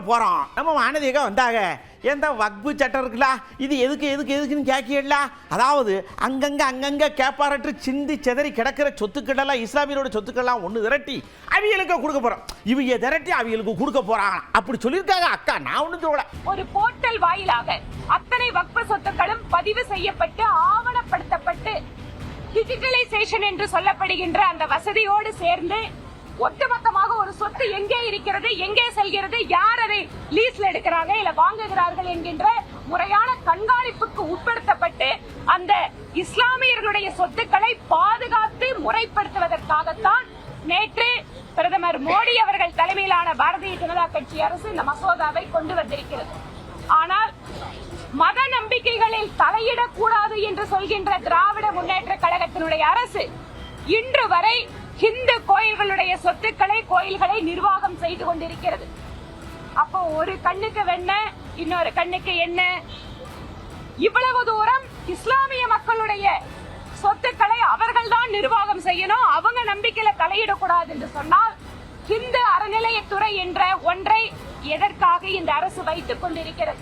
போகிறோம். நம்ம வானதியக்கா வந்தாங்க, எந்த வக்பு சட்டம் இருக்குல்ல, இது எதுக்குன்னு கேட்கல. அதாவது அங்கங்கே கேப்பாரட்டு சிந்தி செதறி கிடக்கிற சொத்துக்கள்லாம், இஸ்லாமியரோட சொத்துக்கள்லாம் ஒன்று திரட்டி அவிகளுக்கு கொடுக்க போகிறோம். இவங்க திரட்டி அவிகளுக்கு கொடுக்க போகிறாங்க அப்படி சொல்லியிருக்காங்க. அக்கா, நான் ஒன்றும் சொல்லல. ஒரு போர்ட்டல் வாயிலாக அத்தனை வக்பு சொத்துக்களும் பதிவு செய்யப்பட்டு ஆவணப்படுத்தப்பட்டு டிஜிட்டலைசேஷன் என்று சொல்லப்படுகின்ற அந்த வசதியோடு சேர்ந்து ஒட்டுமொத்தமாக ஒரு சொத்து எங்கே இருக்கிறது, எங்கே செல்கிறது, யார் அதை லீஸ்ல எடுக்கிறாங்க இல்ல வாங்குகிறார்கள் என்கின்ற முறையான கண்காணிப்புக்கு உட்படுத்தப்பட்டு அந்த இஸ்லாமியர்களுடைய சொத்துக்களை பாதுகாத்து முறைப்படுத்துவதற்காகத்தான் நேற்று பிரதமர் மோடி அவர்கள் தலைமையிலான பாரதிய ஜனதா கட்சி அரசு இந்த மசோதாவை கொண்டு வந்திருக்கிறது. ஆனால் மத நம்பிக்கைகளில் தலையிடக்கூடாது என்று சொல்கின்ற திராவிட முன்னேற்ற கழகத்தினுடைய அரசு இன்று வரை இந்து கோயில்களுடைய சொத்துக்களை, கோயில்களை நிர்வாகம் செய்து கொண்டிருக்கிறது. அப்போ ஒரு கண்ணுக்கு வெண்ண, இன்னொரு கண்ணுக்கு என்ன? இவ்வளவு தூரம் இஸ்லாமிய மக்களுடைய சொத்துக்களை அவர்கள் தான் நிர்வாகம் செய்யணும், அவங்க நம்பிக்கையில தலையிடக்கூடாது என்று சொன்னால் இந்து அறநிலையத்துறை என்ற ஒன்றை எதற்காக இந்த அரசு வைத்துக் கொண்டிருக்கிறது?